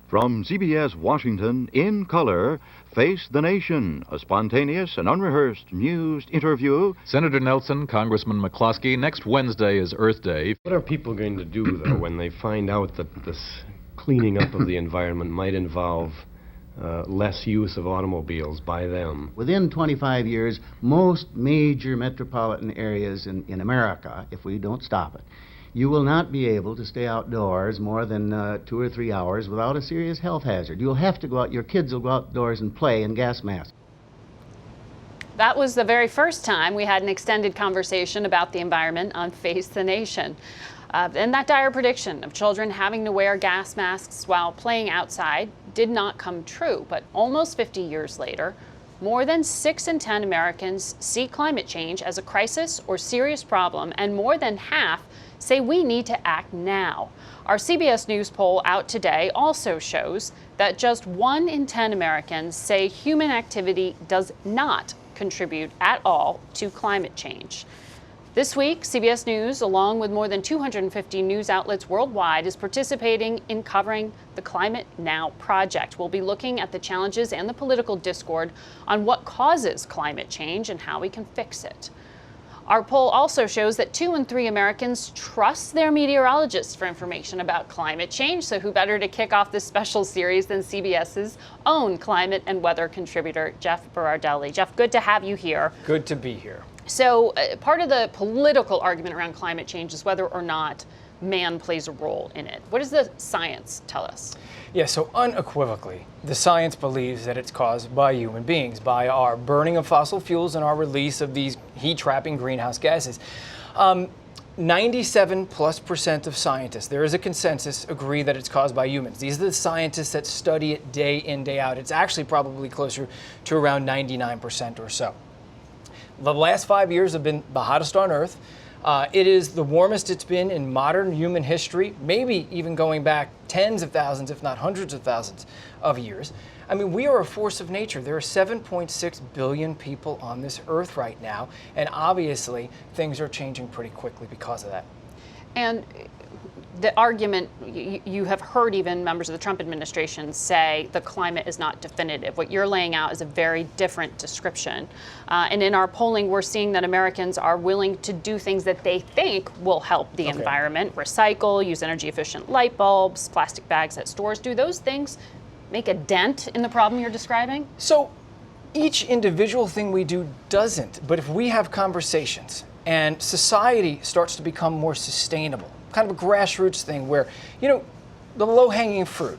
From CBS Washington, in color, Face the Nation, a spontaneous and unrehearsed news interview. Senator Nelson, Congressman McCloskey, next Wednesday is Earth Day. What are people going to do, though, when they find out that this cleaning up of the environment might involve less use of automobiles by them? Within 25 years, most major metropolitan areas in America, if we don't stop it, you will not be able to stay outdoors more than 2 or 3 hours without a serious health hazard. You'll have to go out, your kids will go outdoors and play in gas masks. That was the very first time we had an extended conversation about the environment on Face the Nation. And that dire prediction of children having to wear gas masks while playing outside did not come true. But almost 50 years later, more than 6 in 10 Americans see climate change as a crisis or serious problem, and more than half say we need to act now. Our CBS News poll out today also shows that just 1 in 10 Americans say human activity does not contribute at all to climate change. This week, CBS News, along with more than 250 news outlets worldwide, is participating in covering the Climate Now project. We'll be looking at the challenges and the political discord on what causes climate change and how we can fix it. Our poll also shows that 2 in 3 Americans trust their meteorologists for information about climate change. So who better to kick off this special series than CBS's own climate and weather contributor, Jeff Berardelli. Jeff, good to have you here. Good to be here. So part of the political argument around climate change is whether or not man plays a role in it. What does the science tell us? Yeah, so unequivocally, the science believes that it's caused by human beings, by our burning of fossil fuels and our release of these heat-trapping greenhouse gases. 97+% of scientists, there is a consensus, agree that it's caused by humans. These are the scientists that study it day in, day out. It's actually probably closer to around 99% or so. The last 5 years have been the hottest on Earth. It is the warmest it's been in modern human history, maybe even going back tens of thousands, if not hundreds of thousands of years. I mean, we are a force of nature. There are 7.6 billion people on this Earth right now, and obviously things are changing pretty quickly because of that. And the argument, you have heard even members of the Trump administration say the climate is not definitive. What you're laying out is a very different description. And in our polling, we're seeing that Americans are willing to do things that they think will help the environment, recycle, use energy efficient light bulbs, plastic bags at stores. Do those things make a dent in the problem you're describing? So each individual thing we do doesn't. But if we have conversations and society starts to become more sustainable, kind of a grassroots thing where, you know, the low-hanging fruit,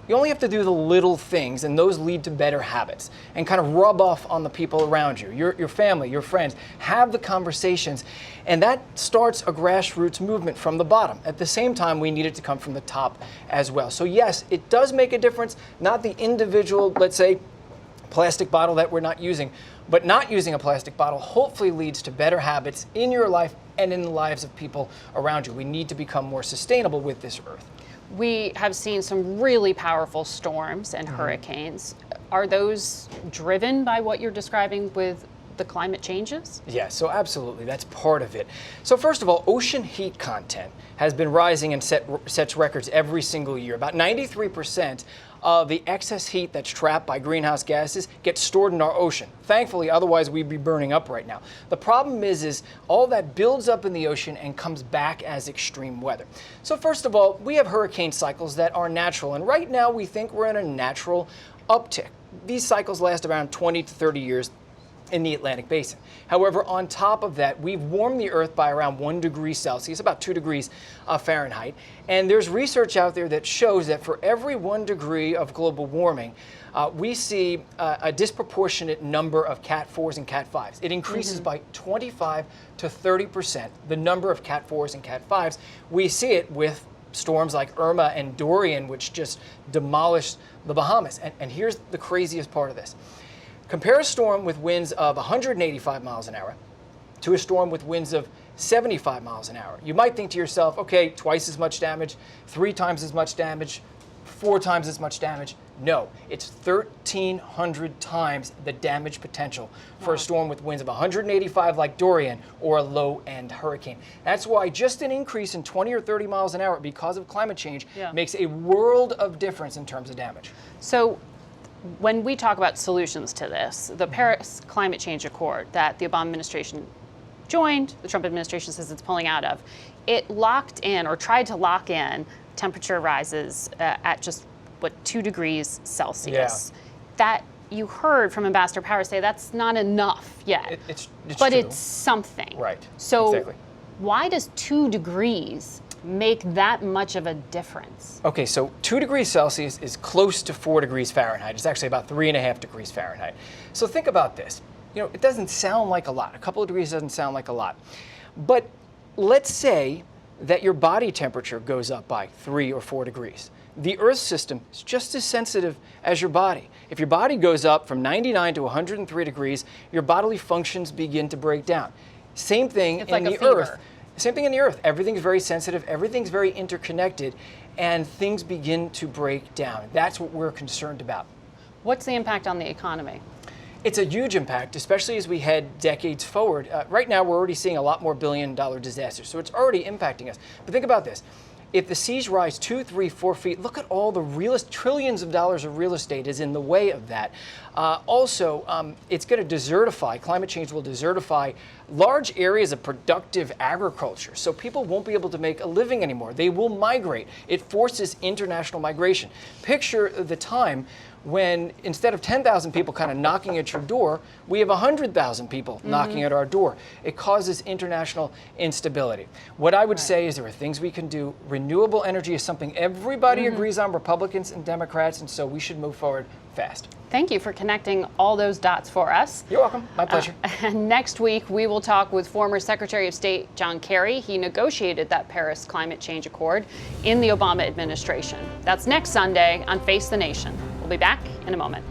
you only have to do the little things, and those lead to better habits and kind of rub off on the people around you, your family, your friends. Have the conversations, and that starts a grassroots movement from the bottom. At the same time, we need it to come from the top as well. So yes, it does make a difference, not the individual, let's say, plastic bottle that we're not using, but not using a plastic bottle hopefully leads to better habits in your life and in the lives of people around you. We need to become more sustainable with this Earth. We have seen some really powerful storms and hurricanes. Are those driven by what you're describing with the climate changes? Yeah, so absolutely, that's part of it. So first of all, ocean heat content has been rising and sets records every single year. About 93% of the excess heat that's trapped by greenhouse gases gets stored in our ocean. Thankfully, otherwise we'd be burning up right now. The problem is all that builds up in the ocean and comes back as extreme weather. So first of all, we have hurricane cycles that are natural, and right now we think we're in a natural uptick. These cycles last around 20 to 30 years in the Atlantic Basin. However, on top of that, we've warmed the Earth by around 1 degree Celsius, about 2 degrees Fahrenheit. And there's research out there that shows that for every 1 degree of global warming, we see a disproportionate number of Cat 4s and Cat 5s. It increases by 25 to 30% the number of Cat 4s and Cat 5s. We see it with storms like Irma and Dorian, which just demolished the Bahamas. And here's the craziest part of this. Compare a storm with winds of 185 miles an hour to a storm with winds of 75 miles an hour. You might think to yourself, okay, twice as much damage, 3 times as much damage, 4 times as much damage? No, it's 1,300 times the damage potential for a storm with winds of 185 like Dorian or a low-end hurricane. That's why just an increase in 20 or 30 miles an hour because of climate change makes a world of difference in terms of damage. So when we talk about solutions to this, the Paris Climate Change Accord that the Obama administration joined, the Trump administration says it's pulling out of, it locked in or tried to lock in temperature rises at just 2 degrees Celsius. That you heard from Ambassador Power say that's not enough yet. It's but true. it's something. Right. So exactly. Why does 2 degrees make that much of a difference? Okay, so 2 degrees Celsius is close to 4 degrees Fahrenheit. It's actually about 3.5 degrees Fahrenheit. So think about this. You know, it doesn't sound like a lot. A couple of degrees doesn't sound like a lot. But let's say that your body temperature goes up by 3 or 4 degrees. The Earth system is just as sensitive as your body. If your body goes up from 99 to 103 degrees, your bodily functions begin to break down. Same thing in the Earth. Same thing in the Earth. Everything's very sensitive, everything's very interconnected, and things begin to break down. That's what we're concerned about. What's the impact on the economy? It's a huge impact, especially as we head decades forward. Right now, we're already seeing a lot more billion-dollar disasters, so it's already impacting us. But think about this. If the seas rise 2, 3, 4 feet, look at all the trillions of dollars of real estate is in the way of that. It's going to desertify, climate change will desertify large areas of productive agriculture. So people won't be able to make a living anymore. They will migrate. It forces international migration. Picture the time when instead of 10,000 people kind of knocking at your door, we have 100,000 people knocking at our door. It causes international instability. What I would say is there are things we can do. Renewable energy is something everybody agrees on, Republicans and Democrats, and so we should move forward fast. Thank you for connecting all those dots for us. You're welcome. My pleasure. And next week, we will talk with former Secretary of State John Kerry. He negotiated that Paris Climate Change Accord in the Obama administration. That's next Sunday on Face the Nation. We'll be back in a moment.